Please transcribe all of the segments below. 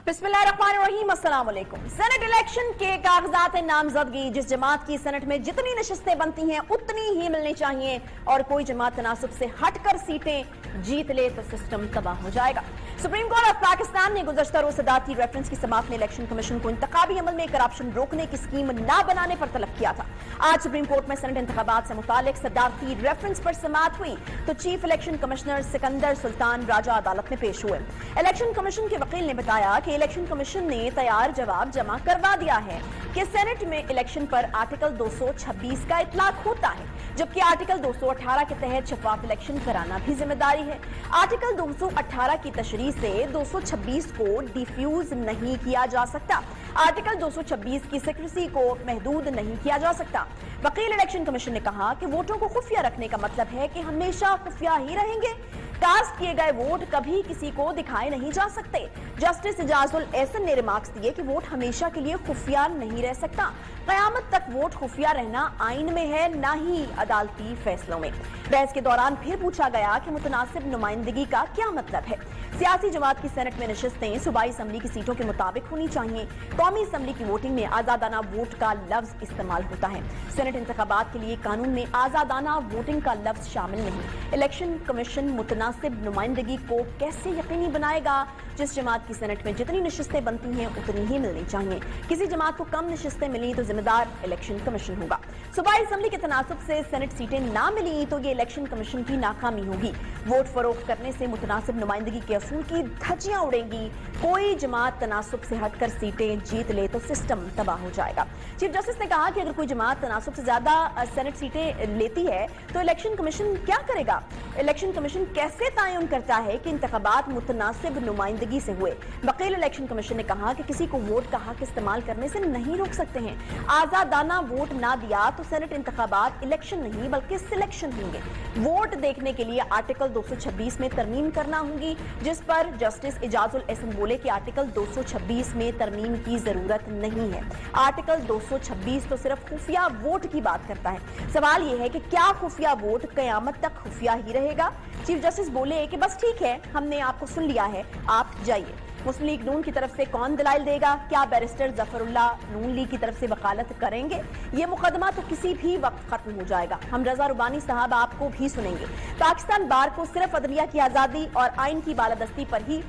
बिस्मिल्लाहिर्रहमानिर्रहीम, अस्सलाम वालेकुम। सेनेट इलेक्शन के कागजात नामजदगी, जिस जमात की सेनेट में जितनी नशिस्तें बनती हैं उतनी ही मिलनी चाहिए और कोई जमात तनासुब से हटकर सीटें जीत ले तो सिस्टम तबाह हो जाएगा। सुप्रीम कोर्ट ऑफ पाकिस्तान ने गुज़श्ता रोज सदारती रेफरेंस की समाअत में इलेक्शन कमीशन को इंतखाबी अमल में करप्शन रोकने की स्कीम न बनाने पर तलब किया था। आज सुप्रीम कोर्ट में सेनेट इंतखाबात से मुतालिक सदारती रेफरेंस पर समाअत हुई तो chief election commissioner Sikandar Sultan Raja अदालत में पेश हुए। इलेक्शन कमीशन के वकील ने बताया कि इलेक्शन कमीशन ने तैयार जवाब जमा करवा दिया है कि सेनेट में इलेक्शन पर आर्टिकल 226 का इतलाक होता है, जबकि आर्टिकल 218 के तहत शफाफ इलेक्शन कराना भी जिम्मेदारी है। आर्टिकल 218 की तशरीह से 226 को डिफ्यूज नहीं किया जा सकता। आर्टिकल 226 की सीक्रेसी को महदूद नहीं किया जा सकता। वकील इलेक्शन कमीशन ने कहा कि वोटों को खुफिया रखने का मतलब है कि हमेशा खुफिया ही रहेंगे। कास्ट किए गए वोट कभी किसी को दिखाए नहीं जा सकते। जस्टिस इजाजुल एहसन ने रिमार्क्स दिए कि वोट हमेशा के लिए खुफिया नहीं रह सकता। कयामत तक वोट खुफिया रहना आइन में है, ना ही अदालती फैसलों में। बहस के दौरान फिर पूछा गया कि मुतनासिब नुमाइंदगी का क्या मतलब है। सियासी जमात की सेनेट में नशिस्तें सूबाई असम्बली की सीटों के मुताबिक होनी चाहिए। कौमी असम्बली की वोटिंग में आजादाना वोट का लफ्ज इस्तेमाल होता है। सेनेट इंतखाबात के लिए कानून में आजादाना वोटिंग का लफ्ज शामिल नहीं। इलेक्शन कमीशन मुतनासिब नुमाइंदगी को कैसे यकीनी बनाएगा? जिस जमात की सेनेट में जितनी नशिस्तें बनती हैं उतनी ही मिलनी चाहिए। किसी जमात को कम नशिस्तें मिली तो जिम्मेदार इलेक्शन कमीशन होगा। सूबाई असम्बली के तनासुब से सेनेट सीटें ना मिली तो ये इलेक्शन कमीशन की नाकामी होगी। वोट फरोख्त करने से मुतनासिब नुमाइंदगी के असूल की धज्जियां उड़ेंगी। कोई जमात तनासुब से हटकर सीटें जीत ले तो सिस्टम तबाह हो जाएगा। चीफ जस्टिस ने कहा कि अगर कोई जमात तनासुब से ज्यादा सेनेट सीटें लेती है तो इलेक्शन कमीशन क्या करेगा? इलेक्शन कमीशन कैसे तयन करता है कि इंतखाबात मुतनासिब नुमाइंदगी से हुए? वकील इलेक्शन कमीशन ने कहा कि किसी को वोट का हक इस्तेमाल करने से नहीं रोक सकते हैं। आजादाना वोट ना दिया तो सेनेट इंतखाबात इलेक्शन नहीं बल्कि सिलेक्शन होंगे। वोट देखने के लिए आर्टिकल 226 में तरमीम करना होगी, जिस पर जस्टिस इजाजुल एहसन बोले कि आर्टिकल 226 में तरमीम की जरूरत नहीं है। आर्टिकल 226 तो सिर्फ खुफिया वोट की बात करता है। सवाल यह है कि क्या खुफिया वोट कयामत तक खुफिया ही रहेगा? चीफ जस्टिस बोले कि बस ठीक है, हमने आपको सुन लिया है, आप जाइए। मुस्लिम लीग नून की तरफ से कौन दलाइल देगा? क्या बैरिस्टर जफरुल्लाह नून लीग की तरफ से वकालत करेंगे? ये मुकदमा तो किसी भी वक्त खत्म हो जाएगा। हम रजा रुबानी साहब आपको भी सुनेंगे। पाकिस्तान बार को सिर्फ अदलिया की आजादी और आइन की बालादस्ती पर ही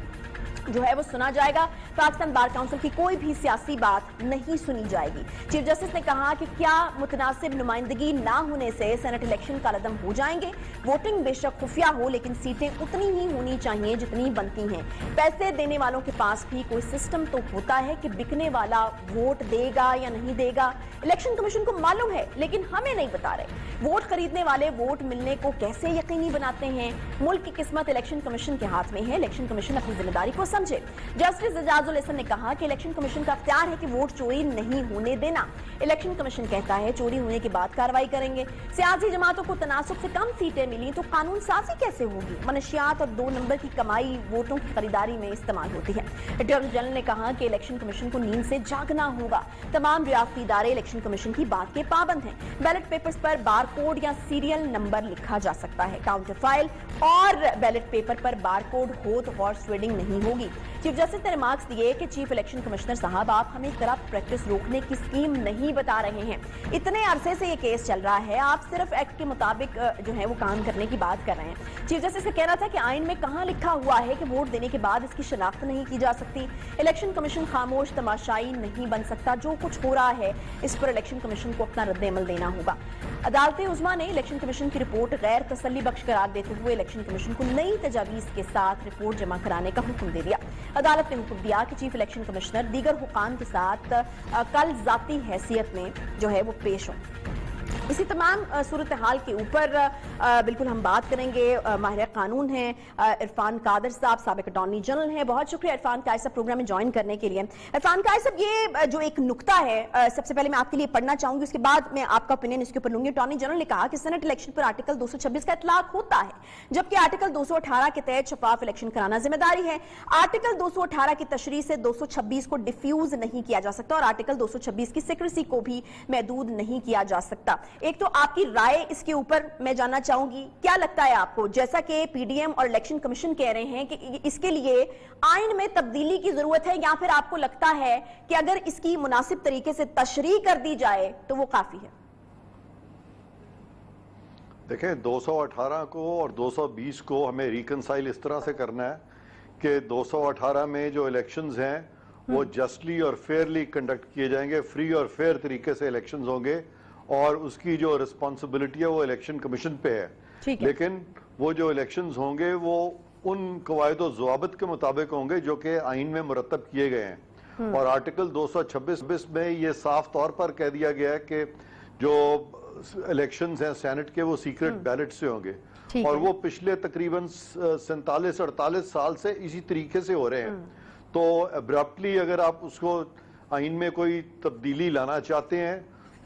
जो है वो सुना जाएगा। पाकिस्तान बार काउंसिल की कोई भी सियासी बात नहीं सुनी जाएगी। चीफ जस्टिस ने कहा कि क्या मुतनासिब नुमाइंदगी ना होने से सेनेट इलेक्शन का लदम हो जाएंगे? वोटिंग बेशक खुफिया हो लेकिन सीटें उतनी ही होनी चाहिए जितनी बनती हैं। पैसे देने वालों के पास भी कोई सिस्टम तो होता है कि बिकने वाला वोट देगा या नहीं देगा। इलेक्शन कमीशन को मालूम है लेकिन हमें नहीं बता रहे। वोट खरीदने वाले वोट मिलने को कैसे यकीनी बनाते हैं? मुल्क की किस्मत इलेक्शन कमीशन के हाथ में है। इलेक्शन कमीशन अपनी जिम्मेदारी को समझे। जस्टिस इजाजुल एहसन ने कहा कि इलेक्शन कमीशन का अख्तियार है कि वोट चोरी नहीं होने देना। इलेक्शन कमीशन कहता है चोरी होने के बाद कार्रवाई करेंगे। सियासी जमातों को तनासुब से कम सीटें मिली तो कानून साजी कैसे होगी? मनशियात और 2 नंबर की कमाई वोटों की खरीदारी में इस्तेमाल होती है। अटॉर्नी जनरल ने कहा कि इलेक्शन कमीशन को नींद से जागना होगा। तमाम रियासती इदारे इलेक्शन कमीशन की बात के पाबंद हैं। बैलेट पेपर्स पर बार कोड या सीरियल नंबर लिखा जा सकता है। काउंटर फाइल और बैलेट पेपर पर बार कोड हो तो हॉर्स ट्रेडिंग नहीं होगी। चीफ जस्टिस ने रिमार्क्स दिए कि चीफ इलेक्शन कमिश्नर साहब, आप हमें करप्ट प्रैक्टिस रोकने की स्कीम नहीं बता रहे हैं। इतने अरसे से ये केस चल रहा है, आप सिर्फ एक्ट के मुताबिक जो है वो काम करने की बात कर रहे हैं। चीफ जस्टिस का कहना था कि आइन में कहां लिखा हुआ है कि वोट देने के बाद इसकी शनाख्त नहीं की जा सकती। इलेक्शन कमीशन खामोश तमाशाई नहीं बन सकता। जो कुछ हो रहा है इस पर इलेक्शन कमीशन को अपना रद्द-ए-अमल देना होगा। अदालत उज़्मा ने इलेक्शन कमीशन की रिपोर्ट गैर तसल्ली बख्श करार देते हुए इलेक्शन कमीशन को नई तजावीज़ के साथ रिपोर्ट जमा कराने का हुक्म दे दिया। अदालत ने हुक्म दिया कि चीफ इलेक्शन कमिश्नर दीगर हुकाम के साथ कल जाती हैसियत में जो है वो पेश हों। इसी तमाम सूरत हाल के ऊपर बिल्कुल हम बात करेंगे। माहिर कानून हैं इरफान कादर साहब, साबिक अटॉर्नी जनरल हैं। बहुत शुक्रिया इरफान कादर साहब प्रोग्राम में ज्वाइन करने के लिए। इरफान कादर साहब, ये जो एक नुक्ता है सबसे पहले मैं आपके लिए पढ़ना चाहूंगी, उसके बाद मैं आपका ओपिनियन इसके ऊपर लूंगी। अटॉर्नी जनरल ने कहा कि सेनेट इलेक्शन पर आर्टिकल 226 का इतलाक होता है, जबकि आर्टिकल 218 के तहत शफाफ इलेक्शन कराना जिम्मेदारी है। आर्टिकल 218 की तशरीह से 226 को डिफ्यूज नहीं किया जा सकता और आर्टिकल 226 की सीक्रेसी को भी महदूद नहीं किया जा सकता। अच्छा, एक तो आपकी राय इसके ऊपर मैं जानना चाहूंगी, क्या लगता है आपको, जैसा कि पीडीएम और इलेक्शन कमीशन कह रहे हैं कि इसके लिए आइन में तब्दीली की जरूरत है, या फिर आपको लगता है कि अगर इसकी मुनासिब तरीके से तशरीह कर दी जाए तो वो काफी है? देखें, 218 को और 220 को हमें रिकंसाइल इस तरह से करना है कि 218 में जो इलेक्शंस हैं वो जस्टली और फेयरली कंडक्ट किए जाएंगे, फ्री और फेयर तरीके से इलेक्शंस होंगे, और उसकी जो रिस्पॉन्सिबिलिटी है वो इलेक्शन कमीशन पे है। लेकिन वो जो इलेक्शंस होंगे वो उन कवायद व ज़वाबित के मुताबिक होंगे जो कि आइन में मुरतब किए गए हैं। और आर्टिकल 226 में ये साफ तौर पर कह दिया गया है कि जो इलेक्शंस हैं सेनेट के वो सीक्रेट बैलेट से होंगे, और वो पिछले तकरीबन 47-48 साल से इसी तरीके से हो रहे हैं। तो अब्रप्टली अगर आप उसको आइन में कोई तब्दीली लाना चाहते हैं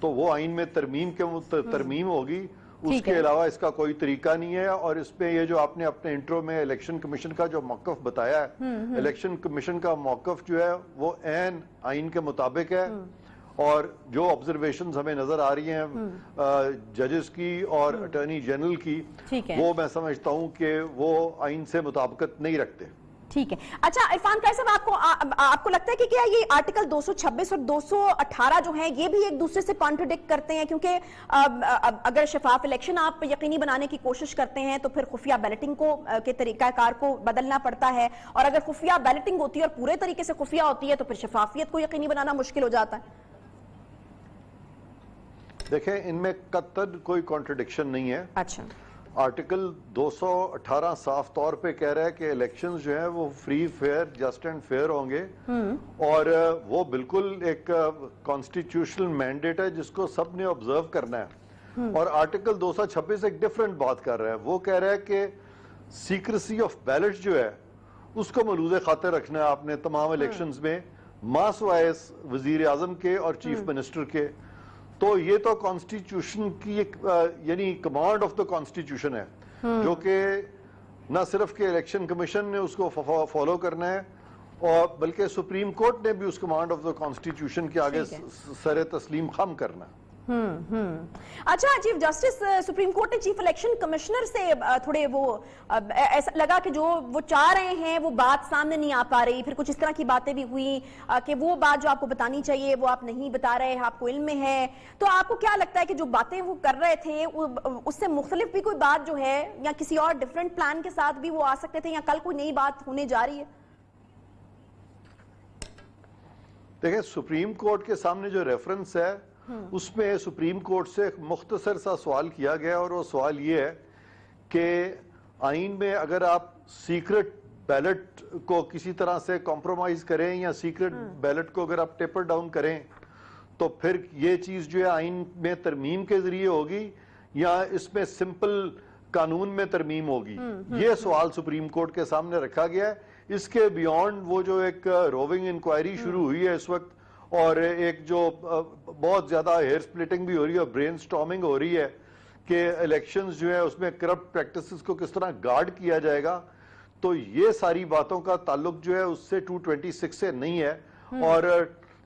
तो वो आइन में तरमीम होगी, उसके अलावा इसका कोई तरीका नहीं है। और इसमें ये जो आपने अपने इंट्रो में इलेक्शन कमीशन का जो मौक़िफ़ बताया है, इलेक्शन कमीशन का मौक़िफ़ जो है वो ऐन आइन के मुताबिक है, और जो ऑब्जर्वेशंस हमें नजर आ रही हैं जजेस की और अटॉर्नी जनरल की, वो मैं समझता हूं कि वो आइन से मुताबिकत नहीं रखते। ठीक है। अच्छा इरफान कायर साहब, आपको लगता है कि क्या ये आर्टिकल 226 और 218 जो है ये भी एक दूसरे से कॉन्ट्रडिक्ट करते हैं? क्योंकि अगर शफाफ इलेक्शन आप यकीनी बनाने की कोशिश करते हैं तो फिर खुफिया बैलेटिंग को के तरीकाकार को बदलना पड़ता है, और अगर खुफिया बैलेटिंग होती है और पूरे तरीके से खुफिया होती है तो फिर शफाफियत को यकीनी बनाना मुश्किल हो जाता है। देखें, इनमें कतई कोई कॉन्ट्रडिक्शन नहीं है। अच्छा, आर्टिकल 218 साफ तौर पे कह रहा है कि इलेक्शंस जो है वो free, fair, just and fair होंगे, और वो बिल्कुल एक कॉन्स्टिट्यूशनल मैंडेट है जिसको सब ने ऑब्जर्व करना है। और आर्टिकल 226 एक डिफरेंट बात कर रहा है, वो कह रहा है कि सीक्रेसी ऑफ बैलेट जो है उसको मलूज़े खातिर रखना है आपने तमाम इलेक्शंस में, मास वाइज वजीर आजम के और चीफ मिनिस्टर के। तो ये तो कॉन्स्टिट्यूशन की एक यानी कमांड ऑफ द कॉन्स्टिट्यूशन है, जो कि न सिर्फ के इलेक्शन कमीशन ने उसको फॉलो करना है, और बल्कि सुप्रीम कोर्ट ने भी उस कमांड ऑफ द कॉन्स्टिट्यूशन के आगे सरे तस्लीम खम करना है। अच्छा, चीफ जस्टिस सुप्रीम कोर्ट ने चीफ इलेक्शन कमिश्नर से थोड़े वो ऐसा लगा कि जो वो चाह रहे हैं वो बात सामने नहीं आ पा रही, फिर कुछ इस तरह की बातें भी हुई कि वो बात जो आपको बतानी चाहिए वो आप नहीं बता रहे, आपको इल्म में है। तो आपको क्या लगता है कि जो बातें वो कर रहे थे उससे मुख्तलिफ भी कोई बात जो है, या किसी और डिफरेंट प्लान के साथ भी वो आ सकते थे, या कल कोई नई बात होने जा रही है? देखिए, सुप्रीम कोर्ट के सामने जो रेफरेंस है उसमें सुप्रीम कोर्ट से एक मुख्तसर सा सवाल किया गया, और वो सवाल ये है कि आइन में अगर आप सीक्रेट बैलेट को किसी तरह से कॉम्प्रोमाइज करें या सीक्रेट बैलेट को अगर आप टेपर डाउन करें तो फिर ये चीज जो है आइन में तरमीम के जरिए होगी या इसमें सिंपल कानून में तरमीम होगी। ये सवाल सुप्रीम कोर्ट के सामने रखा गया है। इसके बियॉन्ड वो जो एक रोविंग इंक्वायरी शुरू हुई है इस वक्त, और एक जो बहुत ज्यादा हेयर स्प्लिटिंग भी हो रही है और ब्रेन स्टॉर्मिंग हो रही है कि इलेक्शंस जो है उसमें करप्ट प्रैक्टिसेस को किस तरह गार्ड किया जाएगा, तो ये सारी बातों का ताल्लुक जो है उससे 226 से नहीं है, और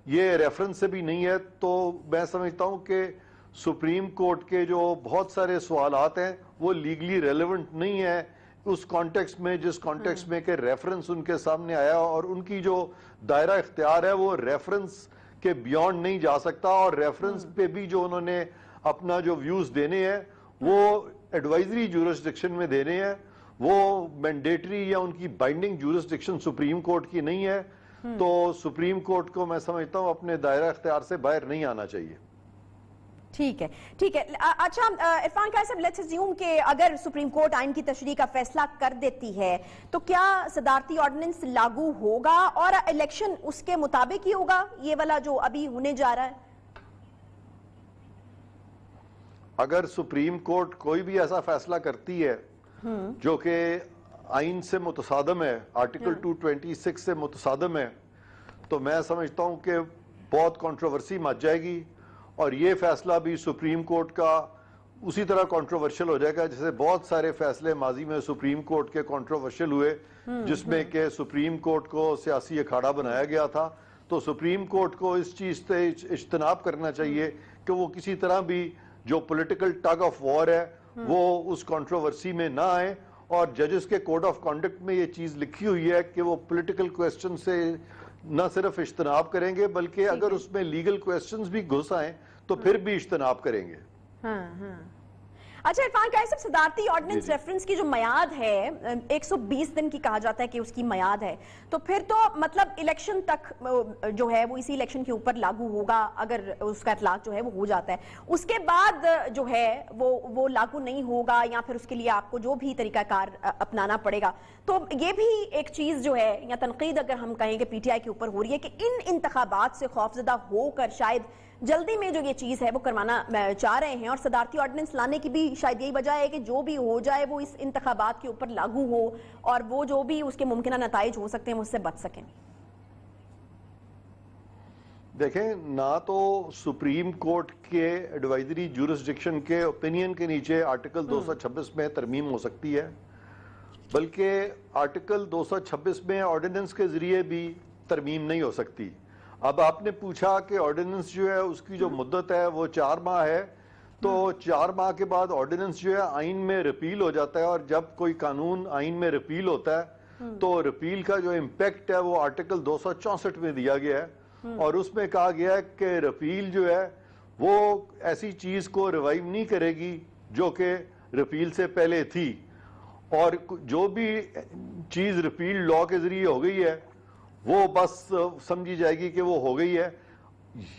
ये रेफरेंस से भी नहीं है। तो मैं समझता हूं कि सुप्रीम कोर्ट के जो बहुत सारे सवालात हैं वो लीगली रेलेवेंट नहीं है उस कॉन्टेक्स्ट में, जिस कॉन्टेक्स्ट में के रेफरेंस उनके सामने आया, और उनकी जो दायरा इख्तियार है वो रेफरेंस के बियॉन्ड नहीं जा सकता, और रेफरेंस पे भी जो उन्होंने अपना जो व्यूज देने हैं वो एडवाइजरी ज्यूरिसडिक्शन में देने हैं, वो मैंडेटरी या उनकी बाइंडिंग ज्यूरिसडिक्शन सुप्रीम कोर्ट की नहीं है। तो सुप्रीम कोर्ट को मैं समझता हूं अपने दायरा इख्तियार से बाहर नहीं आना चाहिए। ठीक है, ठीक है। अच्छा इरफान कायर साहब, लेट्स अज्यूम कि अगर सुप्रीम कोर्ट आइन की तशरीह का फैसला कर देती है तो क्या सदारती ऑर्डिनेंस लागू होगा और इलेक्शन उसके मुताबिक ही होगा, ये वाला जो अभी होने जा रहा है? अगर सुप्रीम कोर्ट कोई भी ऐसा फैसला करती है जो कि आइन से मुतसादम है, आर्टिकल 226 से मुतसादम है, तो मैं समझता हूं कि बहुत कंट्रोवर्सी मच जाएगी, और ये फैसला भी सुप्रीम कोर्ट का उसी तरह कंट्रोवर्शियल हो जाएगा जैसे बहुत सारे फैसले माजी में सुप्रीम कोर्ट के कंट्रोवर्शियल हुए, जिसमें कि सुप्रीम कोर्ट को सियासी अखाड़ा बनाया गया था। तो सुप्रीम कोर्ट को इस चीज से इज्तनाब करना चाहिए कि वो किसी तरह भी जो पॉलिटिकल टग ऑफ वॉर है वो उस कंट्रोवर्सी में ना आए। और जजेस के कोड ऑफ कॉन्डक्ट में ये चीज लिखी हुई है कि वो पॉलिटिकल क्वेश्चन से न सिर्फ इज्तनाब करेंगे बल्कि अगर उसमें लीगल क्वेश्चंस भी घुस आए तो फिर भी इज्तनाब करेंगे। अच्छा इरफान कायद साहब, सदारती ऑर्डिनेंस रेफरेंस की जो मयाद है 120 दिन की कहा जाता है कि उसकी मयाद है, तो फिर तो मतलब इलेक्शन तक जो है वो इसी इलेक्शन के ऊपर लागू होगा अगर उसका इतलाक जो है वो हो जाता है। उसके बाद जो है वो लागू नहीं होगा या फिर उसके लिए आपको जो भी तरीकाकार अपनाना पड़ेगा। तो ये भी एक चीज जो है या तनकीद अगर हम कहें कि पीटीआई के ऊपर हो रही है कि इन इंतखाबात से खौफजदा होकर शायद जल्दी में जो ये चीज है वो करवाना चाह रहे हैं, और सदारती ऑर्डिनेंस लाने की भी शायद यही वजह है कि जो भी हो जाए वो इस इंतखाबात के ऊपर लागू हो और वो जो भी उसके मुमकिन नताइज हो सकते हैं उससे बच सकें। देखें, ना तो सुप्रीम कोर्ट के एडवाइजरी ज्यूरिसडिक्शन के ओपिनियन के नीचे आर्टिकल 226 में तरमीम हो सकती है, बल्कि आर्टिकल 226 में ऑर्डिनेंस के जरिए भी तरमीम नहीं हो सकती। अब आपने पूछा कि ऑर्डिनेंस जो है उसकी जो मुद्दत है वो 4 माह है, तो 4 माह के बाद ऑर्डिनेंस जो है आइन में रिपील हो जाता है, और जब कोई कानून आइन में रिपील होता है तो रिपील का जो इम्पैक्ट है वो आर्टिकल 264 में दिया गया है, और उसमें कहा गया है कि रिपील जो है वो ऐसी चीज को रिवाइव नहीं करेगी जो कि रिपील से पहले थी, और जो भी चीज रिपील लॉ के जरिए हो गई है वो बस समझी जाएगी कि वो हो गई है।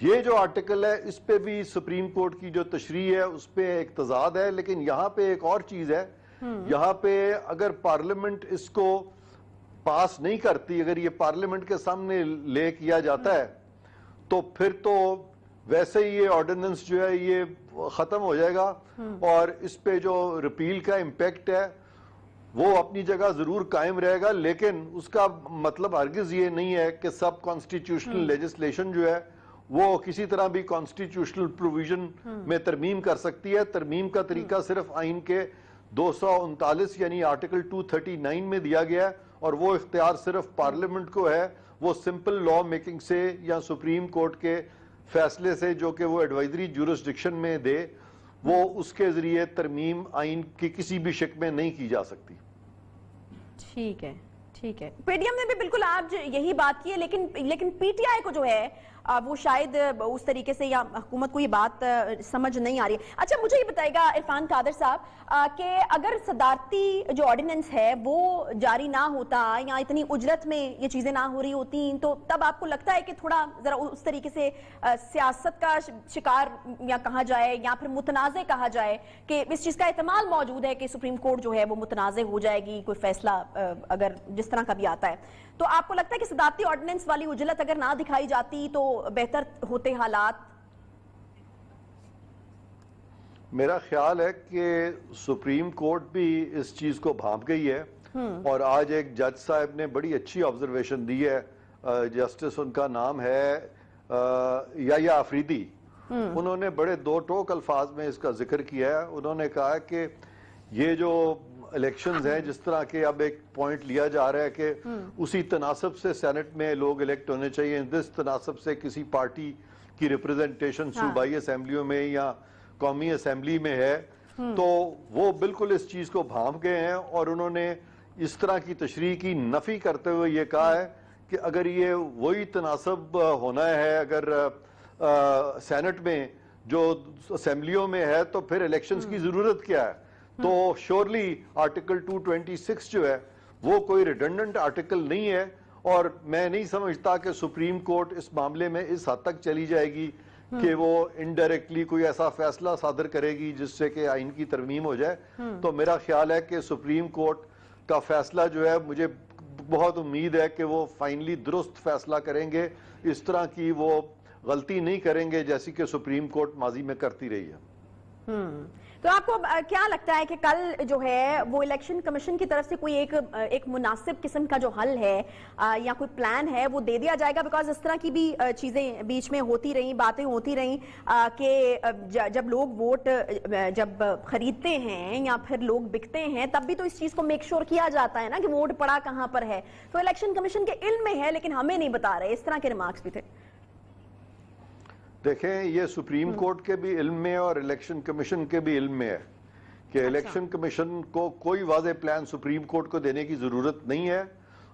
ये जो आर्टिकल है इस पे भी सुप्रीम कोर्ट की जो तशरीह है उस पे एक तजाद है, लेकिन यहाँ पे एक और चीज है, यहाँ पे अगर पार्लियामेंट इसको पास नहीं करती, अगर ये पार्लियामेंट के सामने ले किया जाता है तो फिर तो वैसे ही ये ऑर्डिनेंस जो है ये खत्म हो जाएगा, और इस पे जो रिपील का इम्पैक्ट है वो अपनी जगह जरूर कायम रहेगा, लेकिन उसका मतलब हरगिज ये नहीं है कि सब कॉन्स्टिट्यूशनल लेजिस्लेशन जो है वो किसी तरह भी कॉन्स्टिट्यूशनल प्रोविजन में तरमीम कर सकती है। तरमीम का तरीका सिर्फ आइन के 239 यानी आर्टिकल 239 में दिया गया है, और वो इख्तियार सिर्फ पार्लियामेंट को है। वो सिंपल लॉ मेकिंग से या सुप्रीम कोर्ट के फैसले से जो कि वो एडवाइजरी ज्यूरिसडिक्शन में दे, वो उसके जरिए तरमीम आइन की किसी भी शक में नहीं की जा सकती। ठीक है, ठीक है। पीडीएम ने भी बिल्कुल आज यही बात की है, लेकिन पीटीआई को जो है वो शायद उस तरीके से या हुकूमत को ये बात समझ नहीं आ रही है। अच्छा मुझे ये बताइएगा इरफान कादर साहब कि अगर सदारती जो ऑर्डिनेंस है वो जारी ना होता या इतनी उजरत में ये चीजें ना हो रही होती, तो तब आपको लगता है कि थोड़ा जरा उस तरीके से सियासत का शिकार या कहा जाए या फिर मुतनाज़े कहा जाए कि इस चीज का एहतमाल मौजूद है कि सुप्रीम कोर्ट जो है वो मुतनाज़े हो जाएगी कोई फैसला अगर जिस तरह का भी आता है, तो आपको लगता है कि सदारती ऑर्डिनेंस वाली उजलत अगर ना दिखाई जाती तो बेहतर होते हालात? मेरा ख्याल है कि सुप्रीम कोर्ट भी इस चीज को भांप गई है, और आज एक जज साहब ने बड़ी अच्छी ऑब्जर्वेशन दी है, जस्टिस उनका नाम है या आफरीदी, उन्होंने बड़े दो टोक अल्फाज में इसका जिक्र किया है। उन्होंने कहा कि ये जो इलेक्शंस हैं, जिस तरह के अब एक पॉइंट लिया जा रहा है कि उसी तनासब से सेनेट में लोग इलेक्ट होने चाहिए, जिस तनासब से किसी पार्टी की रिप्रेजेंटेशन सूबाई असेंबलियों में या कौमी असेंबली में है, तो वो बिल्कुल इस चीज को भांप गए हैं, और उन्होंने इस तरह की तशरीह की नफी करते हुए ये कहा है कि अगर ये वही तनासब होना है अगर सेनेट में जो असेंबलियों में है तो फिर इलेक्शंस की जरूरत क्या है। तो श्योरली आर्टिकल 226 जो है वो कोई रिडंडेंट आर्टिकल नहीं है, और मैं नहीं समझता कि सुप्रीम कोर्ट इस मामले में इस हद तक चली जाएगी कि वो इनडायरेक्टली कोई ऐसा फैसला सादर करेगी जिससे कि आइन की तरमीम हो जाए। तो मेरा ख्याल है कि सुप्रीम कोर्ट का फैसला जो है, मुझे बहुत उम्मीद है कि वो फाइनली दुरुस्त फैसला करेंगे, इस तरह की वो गलती नहीं करेंगे जैसी कि सुप्रीम कोर्ट माजी में करती रही है। तो आपको क्या लगता है कि कल जो है वो इलेक्शन कमीशन की तरफ से कोई एक मुनासिब किस्म का जो हल है या कोई प्लान है वो दे दिया जाएगा? बिकॉज इस तरह की भी चीजें बीच में होती रही, बातें होती रही कि जब लोग वोट जब खरीदते हैं या फिर लोग बिकते हैं तब भी तो इस चीज को मेक श्योर किया जाता है ना कि वोट पड़ा कहां पर है। तो इलेक्शन कमीशन के इल्म में है लेकिन हमें नहीं बता रहे, इस तरह के रिमार्क्स भी थे। देखें, ये सुप्रीम कोर्ट के भी इल्म में और इलेक्शन कमीशन के भी इल्म में है कि इलेक्शन कमीशन को कोई वाज़े प्लान सुप्रीम कोर्ट को देने की ज़रूरत नहीं है,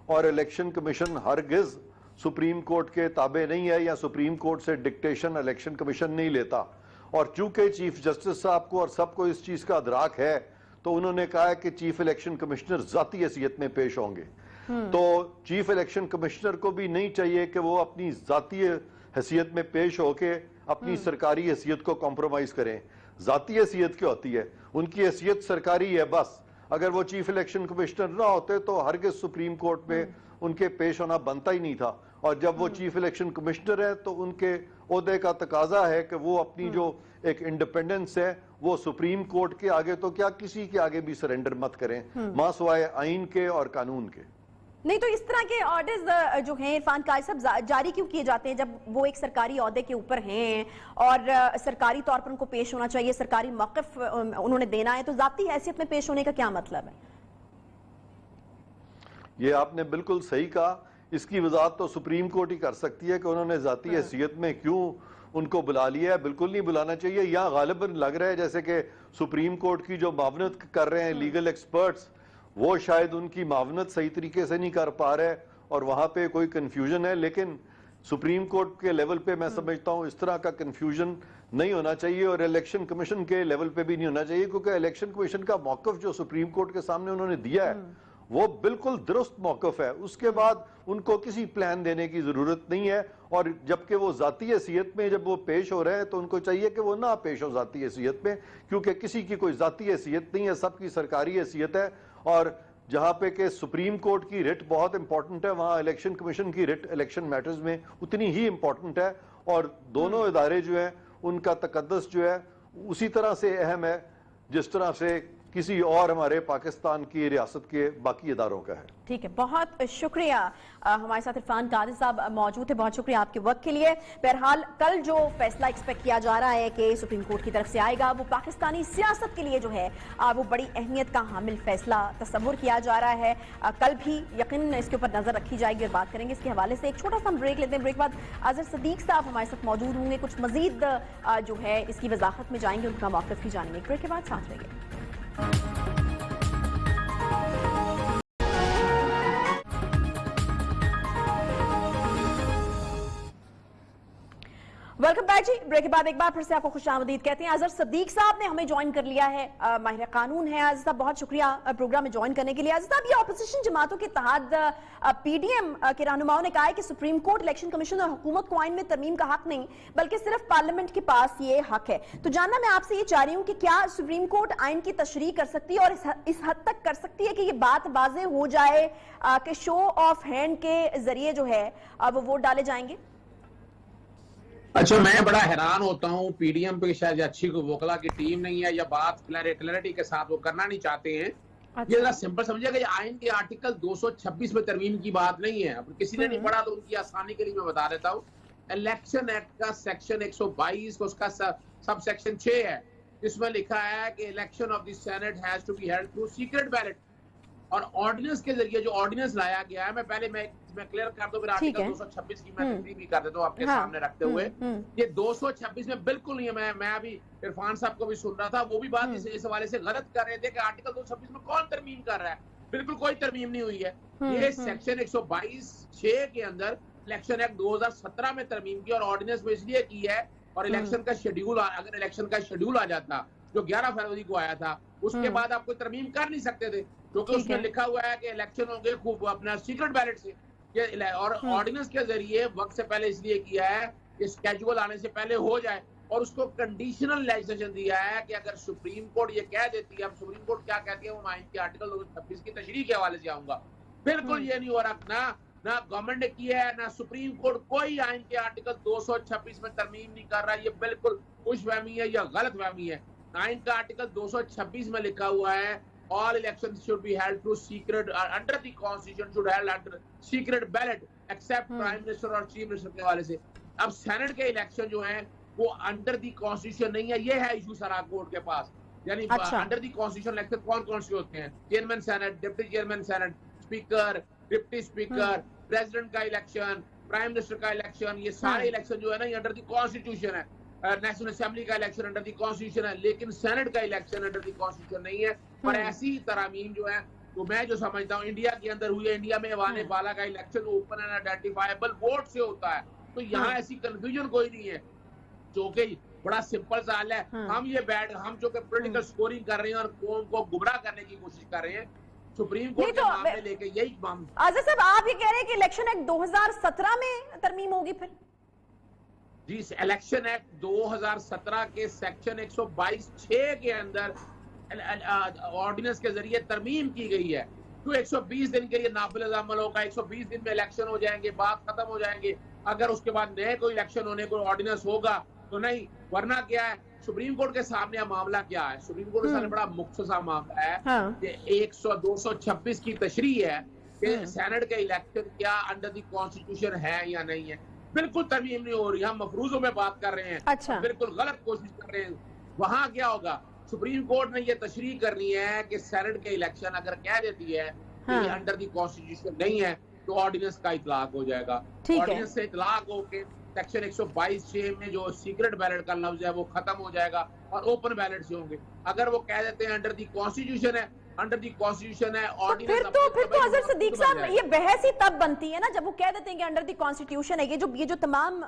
और इलेक्शन कमीशन हरगिज़ सुप्रीम कोर्ट के ताबे नहीं है या सुप्रीम कोर्ट से डिक्टेशन इलेक्शन कमीशन नहीं लेता। और चूंकि चीफ जस्टिस साहब को और सबको इस चीज़ का अदराक है, तो उन्होंने कहा है कि चीफ इलेक्शन कमिश्नर ज़ाती हैसियत में पेश होंगे। तो चीफ इलेक्शन कमिश्नर को भी नहीं चाहिए कि वो अपनी ज़ाती हैसियत में पेश होके अपनी सरकारी हैसियत को कॉम्प्रोमाइज़ करें। ज़ाती हैसियत क्या होती है? उनकी हैसियत सरकारी है बस। अगर वो चीफ इलेक्शन कमिश्नर ना होते तो हरगिज़ सुप्रीम कोर्ट में उनके पेश होना बनता ही नहीं था। और जब वो चीफ इलेक्शन कमिश्नर है तो उनके ओहदे का तकाजा है कि वो अपनी जो एक इंडिपेंडेंस है वो सुप्रीम कोर्ट के आगे तो क्या किसी के आगे भी सरेंडर मत करें, मां सिवाय आइन के और कानून के। नहीं तो इस तरह के ऑर्डर्स जो हैं इरफान काजी साहब जारी क्यों किए जाते हैं जब वो एक सरकारी ओहदे के ऊपर हैं और सरकारी तौर पर उनको पेश होना चाहिए, सरकारी मौक़िफ़ उन्होंने देना है, तो ज़ाती हैसियत में पेश होने का क्या मतलब है? ये आपने बिल्कुल सही कहा। इसकी वजाहत तो सुप्रीम कोर्ट ही कर सकती है कि उन्होंने ज़ाती हैसियत में क्यों उनको बुला लिया है। बिल्कुल नहीं बुलाना चाहिए। यहाँ गालिबन लग रहा है जैसे कि सुप्रीम कोर्ट की जो मावनत कर रहे हैं लीगल एक्सपर्ट्स, वो शायद उनकी मावनत सही तरीके से नहीं कर पा रहे और वहाँ पे कोई कन्फ्यूजन है। लेकिन सुप्रीम कोर्ट के लेवल पे मैं समझता हूँ इस तरह का कन्फ्यूजन नहीं होना चाहिए और इलेक्शन कमीशन के लेवल पे भी नहीं होना चाहिए, क्योंकि इलेक्शन कमीशन का मौक़िफ़ जो सुप्रीम कोर्ट के सामने उन्होंने दिया है वो बिल्कुल दुरुस्त मौक़िफ़ है। उसके बाद उनको किसी प्लान देने की ज़रूरत नहीं है। और जबकि वो ज़ाती हैसियत में जब वो पेश हो रहे हैं तो उनको चाहिए कि वो ना पेश हो ज़ाती हैसियत में, क्योंकि किसी की कोई ज़ाती हैसियत नहीं है, सबकी सरकारी हैसियत है। और जहाँ पे कि सुप्रीम कोर्ट की रिट बहुत इंपॉर्टेंट है, वहाँ इलेक्शन कमीशन की रिट इलेक्शन मैटर्स में उतनी ही इंपॉर्टेंट है। और दोनों इदारे जो हैं उनका तकद्दुस जो है उसी तरह से अहम है जिस तरह से किसी और हमारे पाकिस्तान की रियासत के बाकी इदारों का है। ठीक है, बहुत शुक्रिया। हमारे साथ इरफान काजी साहब मौजूद थे, बहुत शुक्रिया आपके वक्त के लिए। बहरहाल कल जो फैसला एक्सपेक्ट किया जा रहा है कि सुप्रीम कोर्ट की तरफ से आएगा, वो पाकिस्तानी सियासत के लिए जो है वो बड़ी अहमियत का हामिल फैसला तस्वुर किया जा रहा है। कल भी यकीन इसके ऊपर नजर रखी जाएगी और बात करेंगे इसके हवाले से। एक छोटा सा ब्रेक लेते हैं, ब्रेक बाद अजहर सदीक साहब हमारे साथ मौजूद होंगे, कुछ मजीद जो है इसकी वजाहत में जाएंगे, उनका मौक़िफ़ भी जानेंगे। ब्रेक के बाद साथ रहिए। वेलकम बैक जी। ब्रेक के बाद एक बार फिर से आपको खुशामदीद कहते हैं। अजहर सदीक साहब ने हमें ज्वाइन कर लिया है, माहिर कानून है। अजहर साहब बहुत शुक्रिया प्रोग्राम में ज्वाइन करने के लिए। अजहर साहब, ये अपोजिशन जमातों के तहत पीडीएम के रहनुमाओं ने कहा है कि सुप्रीम कोर्ट, इलेक्शन कमीशन और हुकूमत को आइन में तरमीम का हक नहीं बल्कि सिर्फ पार्लियामेंट के पास ये हक है। तो जानना मैं आपसे ये चाह रही हूँ कि क्या सुप्रीम कोर्ट आइन की तशरीह कर सकती है और इस हद तक कर सकती है कि ये बात वाज़ेह हो जाए कि शो ऑफ हैंड के जरिए जो है वो वोट डाले जाएंगे? अच्छा, मैं बड़ा हैरान होता हूँ पीडीएम पे, शायद अच्छी वोकला की टीम नहीं है या बात क्लैरिटी के साथ वो करना नहीं चाहते हैं। अच्छा। ये जरा सिंपल समझिएगा, ये आइन के आर्टिकल 226 में तरमीम की बात नहीं है। अब किसी ने नहीं पढ़ा तो उनकी आसानी के लिए मैं बता देता हूँ। इलेक्शन एक्ट का सेक्शन 122 उसका सब सेक्शन 6 है, जिसमें लिखा है कि election of the senate has to be held through secret ballot. और ऑर्डिनेंस के जरिए जो ऑर्डिनेंस लाया गया है, मैं क्लियर कर दूं, फिर आर्टिकल 226 की मैं तकरीर भी कर देता हूं आपके सामने रखते हुए। ये 226 में बिल्कुल नहीं है। मैं अभी इरफान साहब को भी सुन रहा था, वो भी बात इस हवाले से गलत कर रहे थे कि आर्टिकल 226 में कौन तरमीम कर रहा है। बिल्कुल कोई तरमीम नहीं हुई है। ये सेक्शन 122(6) के अंदर इलेक्शन एक्ट 2017 में तरमीम की और ऑर्डिनेंस में इसलिए की है। और इलेक्शन का शेड्यूल, अगर इलेक्शन का शेड्यूल आ जाता जो 11 फरवरी को आया था, उसके बाद आप कोई तरमीम कर नहीं सकते थे, क्योंकि उसमें लिखा हुआ है कि इलेक्शन होंगे खूब अपना सीक्रेट बैलेट से। और ऑर्डिनेंस के जरिए वक्त से पहले इसलिए किया है कि स्केड्यूल आने से पहले हो जाए। और उसको कंडीशनल लेजिस्लेशन दिया है कि अगर सुप्रीम कोर्ट ये कह देती है, अब सुप्रीम कोर्ट क्या कहती है वो आइन के आर्टिकल 226 की तशरीह के हवाले से आऊंगा। बिल्कुल ये नहीं हो रहा, ना गवर्नमेंट ने किया है, ना सुप्रीम कोर्ट कोई आइन के आर्टिकल 226 में तरमीम नहीं कर रहा है। ये बिल्कुल खुशफहमी है या गलत फहमी है। आइन का आर्टिकल 226 में लिखा हुआ है all elections should be held through secret under the constitution should held under secret ballot except prime minister और चीफ मिनिस्टर के हवाले से। अब सेनेट के इलेक्शन जो हैं वो अंडर द कॉन्स्टिट्यूशन नहीं है। ये है इशू सारा कोर्ट के पास। यानी अंडर द कॉन्स्टिट्यूशन इलेक्शन कौन से होते हैं? Chairman senate, deputy chairman senate, speaker, deputy speaker, president का इलेक्शन, प्राइम मिनिस्टर का इलेक्शन, ये सारे इलेक्शन जो है ना ये अंडर द कॉन्स्टिट्यूशन है। नेशनल असेंबली का इलेक्शन अंडर द कॉन्स्टिट्यूशन है, लेकिन सेनेट का इलेक्शन अंडर द कॉन्स्टिट्यूशन नहीं है। पर ऐसी तरमीम जो है तो मैं जो समझता हूँ इंडिया के अंदर हुई है, इंडिया में आने वाला का election open and identifiable vote से होता है, तो यहाँ ऐसी कंफ्यूजन कोई नहीं है, जो कि बड़ा सिंपल सा हाल है। हम जो कि पॉलिटिकल स्कोरिंग कर रहे हैं और कौम को गुमराह करने की कोशिश कर रहे हैं, सुप्रीम कोर्ट के मामले लेके यही मामला। आज़ाद साहब, आप ये कह रहे हैं कि इलेक्शन एक्ट 2017 में तरमीम होगी फिर? जी, इलेक्शन एक्ट 2017 के सेक्शन 122(6) के अंदर ऑर्डिनेंस के जरिए तरमीम की गई है, तो 120 दिन के लिए नाफिज अमल होगा, 120 दिन में इलेक्शन हो जाएंगे, बात खत्म हो जाएंगे। अगर उसके बाद नए कोई इलेक्शन होने को ऑर्डिनेंस होगा तो नहीं, वरना क्या है, सुप्रीम कोर्ट के सामने मामला क्या है, सुप्रीम कोर्ट के सामने बड़ा मुख्तसर मामला है कि 226 की तशरीह है कि सेनेट के इलेक्शन क्या अंडर द कॉन्स्टिट्यूशन है या नहीं है। बिल्कुल तरमीम नहीं हो रही, हम मफरूजों में बात कर रहे हैं। अच्छा। बिल्कुल गलत कोशिश कर रहे हैं। वहां क्या होगा, सुप्रीम कोर्ट ने ये तशरीह करनी है कि सेनेट के इलेक्शन अगर कह देती है कि अंडर द कॉन्स्टिट्यूशन नहीं है तो ऑर्डिनेंस का इतलाक हो जाएगा। ऑर्डिनेंस से इतलाक होके सेक्शन 122(6) में जो सीक्रेट बैलेट का लफ्ज है वो खत्म हो जाएगा और ओपन बैलेट से होंगे। अगर वो कह देते हैं अंडर दी कॉन्स्टिट्यूशन है, अंडर दी कॉन्स्टिट्यूशन है, ऑर्डिनेंस फिर तो अजहर सिद्दीक साहब, ये बहस ही तब बनती है ना जब वो कह देते हैं कि अंडर दी कॉन्स्टिट्यूशन है। ये जो तमाम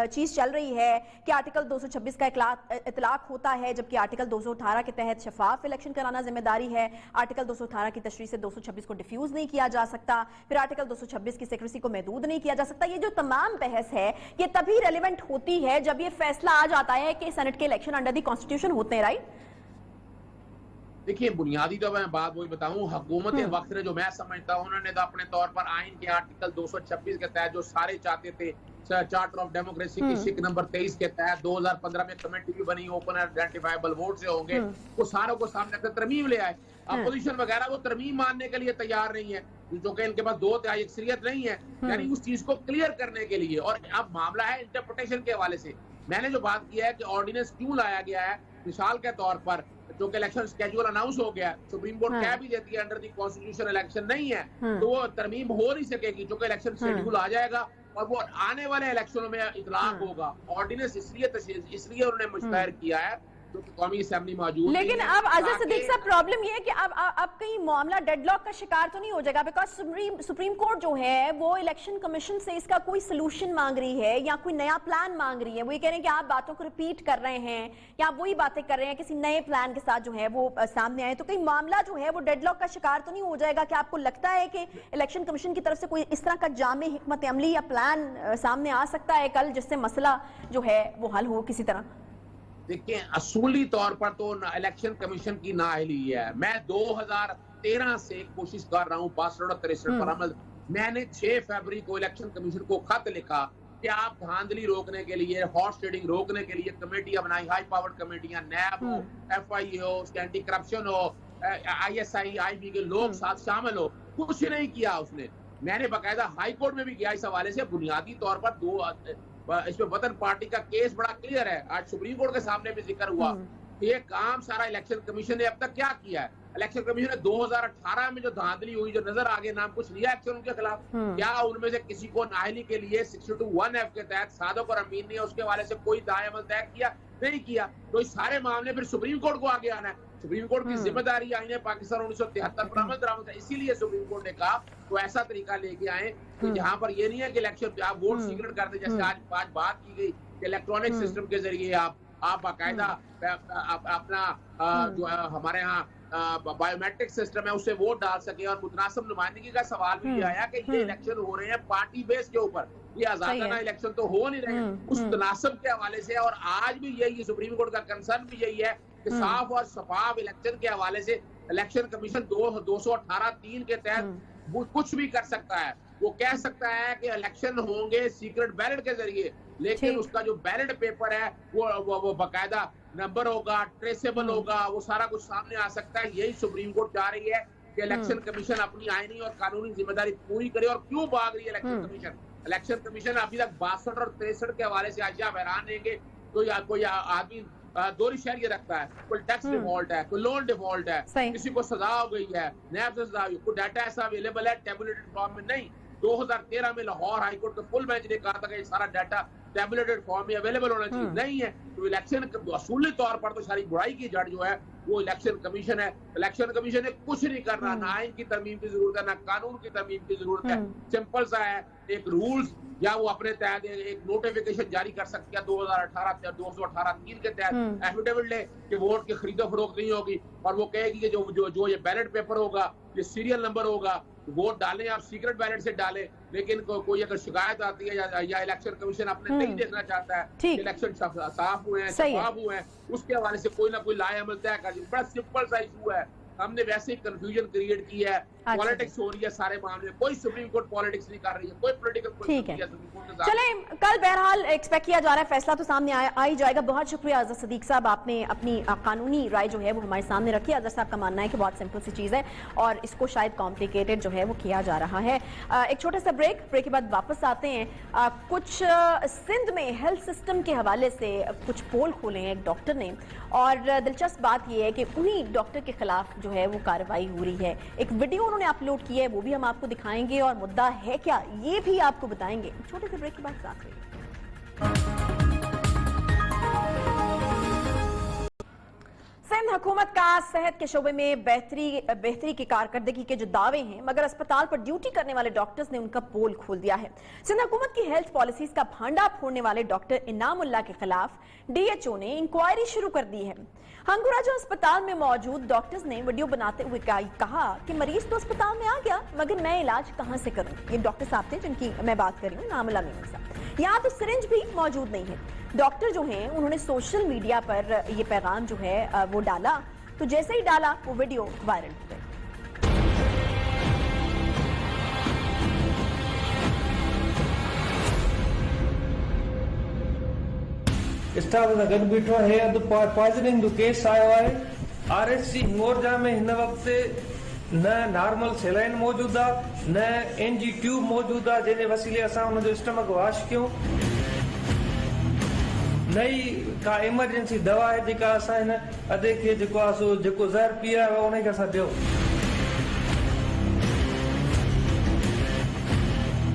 चीज चल रही है कि आर्टिकल 226 का इतलाक होता है, जबकि आर्टिकल 218 के तहत शफाफ इलेक्शन कराना जिम्मेदारी है। आर्टिकल 218 की तशरीह से 226 को डिफ्यूज नहीं किया जा सकता, फिर आर्टिकल 226 की सेक्रेसी को महदूद नहीं किया जा सकता। ये जो तमाम बहस है ये तभी रेलिवेंट होती है जब ये फैसला आ जाता है कि सेनेट के इलेक्शन अंडर दी कॉन्स्टिट्यूशन होते हैं, राइट? देखिए, बुनियादी तो मैं बात वही बताऊं, हुकूमत वक्त ने जो मैं समझता हूं, उन्होंने तो अपने तौर पर आइन के आर्टिकल 226 के तहत जो सारे चाहते थे, चार्टर ऑफ डेमोक्रेसी की शिक नंबर 23 के तहत 2015 में कमेटी भी बनी, ओपन आइडेंटिफाइबल वोट से होंगे, वो सारों को सामने रखकर तरमीम ले आए। अपोजिशन वगैरह वो तरमीम मानने के लिए तैयार नहीं है, जो कि इनके पास 2/3 अक्सरियत नहीं है, यानी उस चीज को क्लियर करने के लिए। और अब मामला है इंटरप्रिटेशन के हवाले से। मैंने जो बात किया है कि ऑर्डिनेंस क्यों लाया गया है, मिसाल के तौर पर जो कि इलेक्शन स्केड्यूल अनाउंस हो गया, सुप्रीम कोर्ट कह भी देती है अंडर दी कॉन्स्टिट्यूशन इलेक्शन नहीं है, तो वो तरमीम हो नहीं सकेगी, जो कि इलेक्शन शेड्यूल आ जाएगा और वो आने वाले इलेक्शनों में इतलाक होगा। ऑर्डिनेंस इसलिए उन्होंने मुश्तहर किया है तो कौमी असेंबली मौजूद। लेकिन अब आज़ाद सिद्दीक साहब, प्रॉब्लम ये है कि अब कहीं मामला डेडलॉक का शिकार तो नहीं हो जाएगा, बिकॉज सुप्रीम कोर्ट जो है वो इलेक्शन कमीशन से इसका कोई सोल्यूशन मांग रही है या कोई नया प्लान मांग रही है। वो ये कह रहे हैं कि आप बातों को रिपीट कर रहे हैं या आप वही बातें कर रहे हैं, किसी नए प्लान के साथ जो है वो सामने आए, तो कहीं मामला जो है वो डेडलॉक का शिकार तो नहीं हो जाएगा? कि आपको लगता है कि इलेक्शन कमीशन की तरफ से कोई इस तरह का जामे हिकमत अमली या प्लान सामने आ सकता है कल, जिससे मसला जो है वो हल हो किसी तरह? देखिए, असूली तौर पर तो इलेक्शन कमीशन की नाअहली है। मैं 2013 से कोशिश कर रहा हूँ 62 और 63 पर अमल। मैंने 6 फरवरी को इलेक्शन कमीशन को खत लिखा कि आप धांधली रोकने के लिए, हॉर्स ट्रेडिंग रोकने के लिए कमेटियां बनाई, हाई पावर्ड कमेटियां, नैब हो, FIA हो, एंटी करप्शन हो, ISI, IB के लोग साथ शामिल हो। कुछ नहीं किया उसने। मैंने बाकायदा हाई कोर्ट में भी गया इस हवाले से। बुनियादी तौर पर इसमें वतन पार्टी का केस बड़ा क्लियर है, आज सुप्रीम कोर्ट के सामने भी जिक्र हुआ। ये काम सारा इलेक्शन कमीशन ने अब तक क्या किया है? इलेक्शन कमीशन ने 2018 में जो धांधली हुई, जो नजर आ गए, नाम कुछ लिया एक्शन उनके खिलाफ? क्या उनमें से किसी को नाअहली के लिए 62(1)(f) के तहत सादक और अमीन ने उसके वाले से कोई दाएं अमल तय किया? नहीं किया। तो इस सारे मामले फिर सुप्रीम कोर्ट को आगे आना है। सुप्रीम कोर्ट की जिम्मेदारी आईने पाकिस्तान 1973 पर अमल दरामद है। इसीलिए सुप्रीम कोर्ट ने कहा तो ऐसा तरीका लेके आए कि जहां पर ये नहीं है कि इलेक्शन आप वोट सीक्रेट करते, जैसे आज बात की गई कि इलेक्ट्रॉनिक सिस्टम के जरिए आप बाकायदा अपना जो हमारे यहाँ बायोमेट्रिक सिस्टम है उससे वोट डाल सके। और मुतनासिब नुमाइंदगी का सवाल भी आया कि ये इलेक्शन हो रहे हैं पार्टी बेस के ऊपर, ये आजादाना इलेक्शन तो हो नहीं रहे उस तनासब के हवाले से। और आज भी यही सुप्रीम कोर्ट का कंसर्न भी यही है कि साफ और शफाफ इलेक्शन के हवाले से इलेक्शन कमीशन 218(3) के तहत वो कुछ भी कर सकता है। वो कह सकता है कि इलेक्शन होंगे सीक्रेट बैलेट के जरिए, लेकिन उसका जो बैलेट पेपर है वो बाकायदा नंबर होगा, ट्रेसेबल होगा, वो सारा कुछ सामने आ सकता है। यही सुप्रीम कोर्ट चाह रही है कि इलेक्शन कमीशन अपनी आईनी और कानूनी जिम्मेदारी पूरी करे। और क्यों भाग रही है इलेक्शन कमीशन? इलेक्शन कमीशन अभी तक 62 और 63 के हवाले से आज आप हैरान रहेंगे तो या कोई आदमी दोहरी शहरियत रखता है, कोई टैक्स डिफॉल्ट है, कोई लोन डिफॉल्ट है, किसी को सजा हो गई है, नैब से सजा हुई, कोई डाटा ऐसा अवेलेबल है टेबुलेटेड फॉर्म में नहीं, 2013 में लाहौर हाईकोर्ट के फुल बेंच ने कहा था कि ये सारा डाटा टैबुलेटेड फॉर्म में अवेलेबल होना चाहिए, नहीं है। तो इलेक्शन असूली तौर पर तो सारी बुराई की जड़ जो है वो इलेक्शन कमीशन है। इलेक्शन कमीशन ने कुछ नहीं करना, ना आइन की तरमीम की जरूरत है, ना कानून की तरमीम की जरूरत है। सिंपल सा है, एक रूल्स या वो अपने तहत एक नोटिफिकेशन जारी कर सकती है 2018 218(3) के तहत एफिडेविट ले कि वोट की खरीदो फरोख्त नहीं होगी, और वो कहेगी कि जो ये बैलेट पेपर होगा, ये सीरियल नंबर होगा, वोट डालें आप सीक्रेट बैलेट से डालें। लेकिन कोई अगर शिकायत आती है या इलेक्शन कमीशन अपने नहीं देखना चाहता है कि इलेक्शन साफ हुए हैं, शफाफ हुए हैं, उसके हवाले से कोई ना कोई लाएअमल तय कर दे। बड़ा सिंपल सा इशू है, हमने वैसे ही कंफ्यूजन क्रिएट की है, पॉलिटिक्स हो रही है सारे मामले। कोई सुप्रीम कोर्ट पॉलिटिक्स नहीं कर रही है, कोई पॉलिटिकल ठीक है। चले, कल बहरहाल एक्सपेक्ट किया जा रहा है फैसला तो सामने आ ही जाएगा। बहुत शुक्रिया अजहर सदीक साहब, आपने अपनी कानूनी राय जो है वो हमारे सामने रखी। अजहर साहब का मानना है कि बहुत सिंपल सी चीज है और इसको शायद कॉम्प्लिकेटेड जो है वो किया जा रहा है। एक छोटा सा ब्रेक के बाद वापस आते हैं। कुछ सिंध में हेल्थ सिस्टम के हवाले से कुछ पोल खोले हैं एक डॉक्टर ने, और दिलचस्प बात यह है कि उन्हीं डॉक्टर के खिलाफ जो है वो कार्रवाई हो रही है। एक वीडियो उन्होंने अपलोड की है, वो भी हम आपको दिखाएंगे, और मुद्दा है क्या ये भी आपको बताएंगे। छोटे से ब्रेक के बाद साथ रहिए। सिंध हुकूमत का सेहत के शोबे में बेहतरी की कारकर्दगी के जो दावे हैं, मगर अस्पताल पर ड्यूटी करने वाले डॉक्टर्स ने उनका पोल खोल दिया है। सिंध हुकूमत की हेल्थ पॉलिसीज का भांडा फोड़ने वाले डॉक्टर इनामुल्लाह के खिलाफ डीएचओ ने इंक्वायरी शुरू कर दी है। हंगुराजा अस्पताल में मौजूद डॉक्टर्स ने वीडियो बनाते हुए कहा कि मरीज तो अस्पताल में आ गया, मगर मैं इलाज कहां से करूं। ये डॉक्टर साहब थे जिनकी मैं बात कर रही हूँ, इनामुल्लाह मेमन साहब। यहाँ तो सिरिंज भी मौजूद नहीं है। डॉक्टर जो हैं उन्होंने सोशल मीडिया पर ये पैगाम जो है वो डाला, तो जैसे ही डाला वो वीडियो वायरल हो गई। स्टाफ सां गॾु बीठो आहे। अधु पॉइज़निंग जो केस आयो आहे RSC हिंगोरजा में। हिन वक़्तु न नॉर्मल सेलाइन मौजूदु आहे, न NG ट्यूब मौजूदु आहे जंहिंजे वसीले असां हुनजो स्टमक वॉश कयूं। नई का इमरजेंसी दवा आहे जेका असां हिन अधे खे जेको आहे सो जेको ज़हर पीआ आहे उनखे असां ॾियो।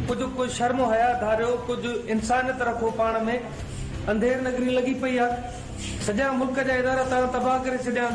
कुझु शर्म हया धारियो, कुझु इंसानियत रखो पाण में। अंधेर नगरी लगी पई आहे, सॼा मुल्क जा इदारा तबाह करे छॾिया।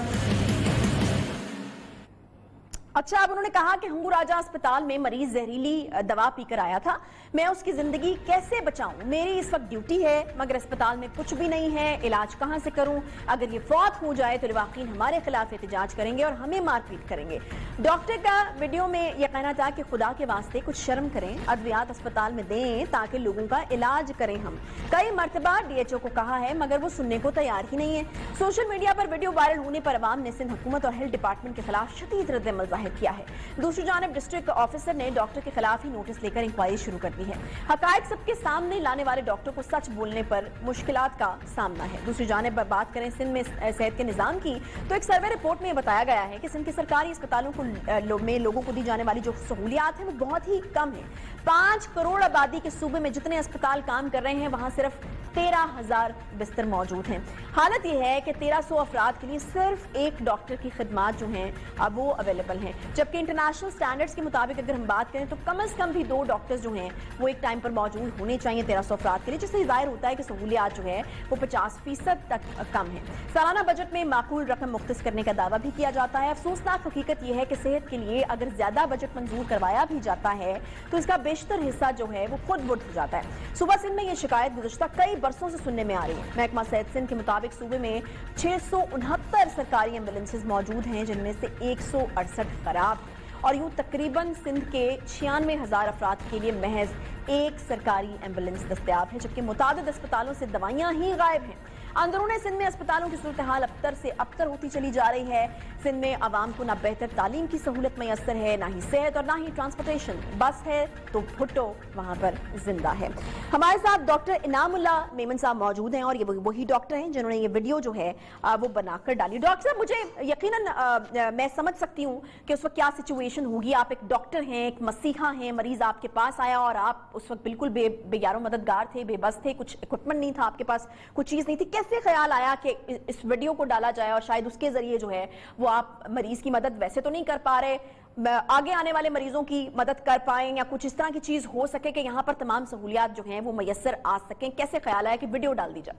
अच्छा, अब उन्होंने कहा कि हंगुराजा अस्पताल में मरीज जहरीली दवा पीकर आया था, मैं उसकी जिंदगी कैसे बचाऊं। मेरी इस वक्त ड्यूटी है, मगर अस्पताल में कुछ भी नहीं है, इलाज कहां से करूं। अगर ये फौत हो जाए तो लिवाकीन हमारे खिलाफ एहतजाज करेंगे और हमें मारपीट करेंगे। डॉक्टर का वीडियो में यह कहना था कि खुदा के वास्ते कुछ शर्म करें, अद्वियात अस्पताल में दें ताकि लोगों का इलाज करें। हम कई मरतबा DHO को कहा है, मगर वो सुनने को तैयार ही नहीं है। सोशल मीडिया पर वीडियो वायरल होने पर अवाम ने सिंध हुकूमत और हेल्थ डिपार्टमेंट के खिलाफ शदीद रद्द-ए-अमल जाहिर किया है। दूसरी जानिब डिस्ट्रिक्ट ऑफिसर ने डॉक्टर के खिलाफ ही नोटिस लेकर इंक्वायरी शुरू कर दी है। हकायक सबके सामने लाने वाले डॉक्टर को सच बोलने पर मुश्किलात का सामना है। दूसरी जानिब बात करें सिंध में सेहत के निजाम की, तो एक सर्वे रिपोर्ट में बताया गया है कि सिंध के सरकारी अस्पतालों में लोगों को दी जाने वाली जो सहूलियात है वो बहुत ही कम है। 5 करोड़ आबादी के सूबे में जितने अस्पताल काम कर रहे हैं वहां सिर्फ 13,000 बिस्तर मौजूद हैं। हालत यह है कि 1300 अफराद के लिए सिर्फ एक डॉक्टर की खिदमात जो हैं अब वो अवेलेबल हैं, जबकि इंटरनेशनल स्टैंडर्ड्स के मुताबिक अगर हम बात करें तो कम से कम भी 2 डॉक्टर्स जो हैं वो एक टाइम पर मौजूद होने चाहिए 1300 अफराद के लिए, जिससे जाहिर होता है कि सहूलियात जो है वो 50% तक कम है। सालाना बजट में माकूल रकम मुख्तस करने का दावा भी किया जाता है। अफसोसनाक हकीकत यह है कि सेहत के लिए अगर ज्यादा बजट मंजूर करवाया भी जाता है तो इसका बेशतर हिस्सा जो है वो खुद बुर्द हो जाता है। सूबा सिंध में यह शिकायत गुज़श्ता कई बरसों से सुनने में आ रही है। महकमा सेहत सिंध के मुताबिक सूबे में 669 सरकारी एम्बुलेंसेज मौजूद हैं, जिनमें से 168 खराब, और यूं तकरीबन सिंध के 96,000 अफराद के लिए महज एक सरकारी एम्बुलेंस दस्तयाब है, जबकि मुतादिद अस्पतालों से दवाइयां ही गायब हैं। अंदरूनी सिंध में अस्पतालों की सूरत हाल अबतर से अबतर होती चली जा रही है। सिंध में आवाम को ना बेहतर तालीम की सहूलत मैसर है, ना ही सेहत और ना ही ट्रांसपोर्टेशन। बस है तो भुट्टो वहां पर जिंदा है। हमारे साथ डॉक्टर इनामुल्लाह मेमन साहब मौजूद हैं और ये वही डॉक्टर हैं जिन्होंने ये वीडियो जो है वो बनाकर डाली। डॉक्टर साहब, मुझे यकीनन मैं समझ सकती हूँ कि उस वक्त क्या सिचुएशन होगी। आप एक डॉक्टर हैं, एक मसीहा हैं, मरीज आपके पास आया और आप उस वक्त बिल्कुल बेयारो मददगार थे, बेबस थे, कुछ इक्विपमेंट नहीं था आपके पास, कुछ चीज नहीं थी। कैसे ख्याल आया कि इस वीडियो को डाला जाए और शायद उसके जरिए जो है वो आप मरीज की मदद वैसे तो नहीं कर पा रहे आगे आने वाले मरीजों की मदद कर पाएं या कुछ इस तरह की चीज हो सके कि यहाँ पर तमाम सहूलियात जो हैं वो मैसर आ सकें? कैसे ख्याल है कि वीडियो डाल दी जाए?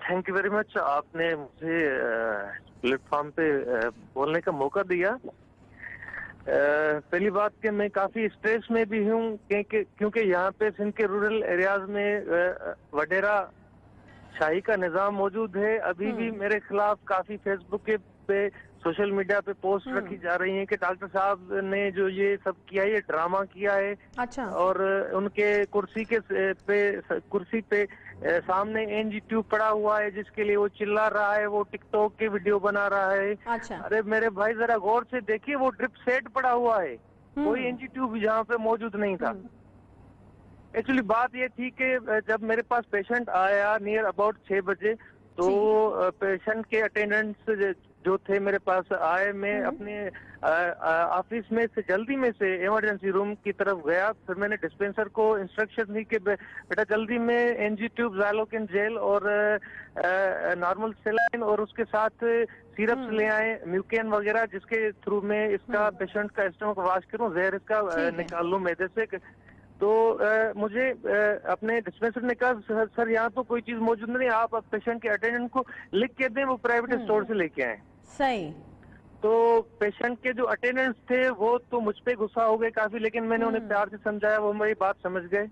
थैंक यू वेरी मच, आपने मुझे प्लेटफॉर्म पे बोलने का मौका दिया। पहली बात कि मैं काफी स्ट्रेस में भी हूँ क्योंकि यहाँ पे सिंध के रूरल एरियाज में वडेरा शाही का निजाम मौजूद है। अभी भी मेरे खिलाफ काफी फेसबुक पे सोशल मीडिया पे पोस्ट रखी जा रही है कि डॉक्टर साहब ने जो ये सब किया है, ये ड्रामा किया है। अच्छा। और उनके कुर्सी पे सामने एनजी ट्यूब पड़ा हुआ है जिसके लिए वो चिल्ला रहा है, वो टिकटॉक के वीडियो बना रहा है। अच्छा। अरे मेरे भाई जरा गौर से देखिए, वो ड्रिप सेट पड़ा हुआ है, कोई एनजी ट्यूब यहाँ पे मौजूद नहीं था। एक्चुअली बात ये थी कि जब मेरे पास पेशेंट आया नियर अबाउट 6 बजे, तो पेशेंट के अटेंडेंट्स जो थे मेरे पास आए। मैं अपने ऑफिस में से जल्दी में से इमरजेंसी रूम की तरफ गया। फिर मैंने डिस्पेंसर को इंस्ट्रक्शन दी कि बेटा जल्दी में एनजी ट्यूब, ज़ाइलोकेन जेल और नॉर्मल सेलाइन और उसके साथ सिरप्स ले आए, म्यूकेन वगैरह, जिसके थ्रू में इसका पेशेंट का स्टमक वॉश करूं, जहर इसका निकाल लूं मैदे से। तो मुझे अपने डिस्पेंसर ने कहा सर यहाँ तो कोई चीज मौजूद नहीं, आप पेशेंट के अटेंडेंट को लिख के दें, वो प्राइवेट स्टोर से लेके आए। सही। तो पेशेंट के जो अटेंडेंट्स थे वो तो मुझ पे गुस्सा हो गए काफी, लेकिन मैंने उन्हें प्यार से समझाया, वो मेरी बात समझ गए।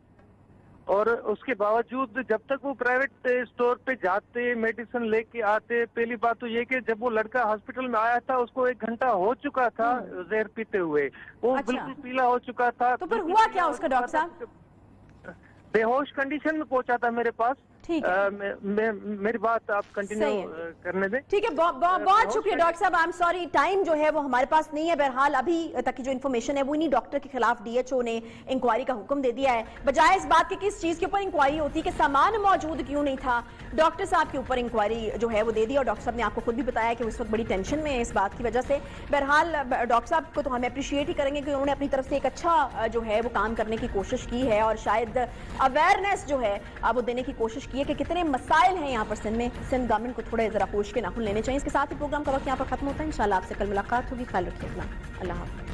और उसके बावजूद जब तक वो प्राइवेट स्टोर पे जाते, मेडिसिन लेके आते, पहली बात तो ये कि जब वो लड़का हॉस्पिटल में आया था उसको 1 घंटा हो चुका था जहर पीते हुए, वो अच्छा। बिल्कुल पीला हो चुका था। तो फिर हुआ क्या उसका डॉक्टर साहब? बेहोश कंडीशन में पहुंचा था मेरे पास। ठीक है। मेरी बात आप कंटिन्यू करने दें। ठीक है, बहुत शुक्रिया डॉक्टर साहब। आई एम सॉरी, टाइम जो है वो हमारे पास नहीं है। बहरहाल अभी तक की जो इन्फॉर्मेशन है वो इन्हीं डॉक्टर के खिलाफ डीएचओ ने इंक्वायरी का हुक्म दे दिया है। बजाय इस बात के किस चीज के ऊपर इंक्वायरी होती कि सामान मौजूद क्यों नहीं था, डॉक्टर साहब के ऊपर इंक्वायरी जो है वो दे दी। और डॉक्टर साहब ने आपको खुद भी बताया कि उस वक्त बड़ी टेंशन में है इस बात की वजह से। बहरहाल डॉक्टर साहब को तो हम अप्रिशिएट ही करेंगे कि उन्होंने अपनी तरफ से एक अच्छा जो है वो काम करने की कोशिश की है और शायद अवेयरनेस जो है वो देने की कोशिश की है कि कितने मसाइल हैं यहाँ पर सिंध में। सिंध गवर्नमेंट को थोड़े जरा होश के नाखून लेने चाहिए। इसके साथ ही प्रोग्राम का वक्त यहाँ पर खत्म होता है। इंशाल्लाह आपसे कल मुलाकात होगी। ख्याल रखिए अपना। अल्लाह हाफ़िज़।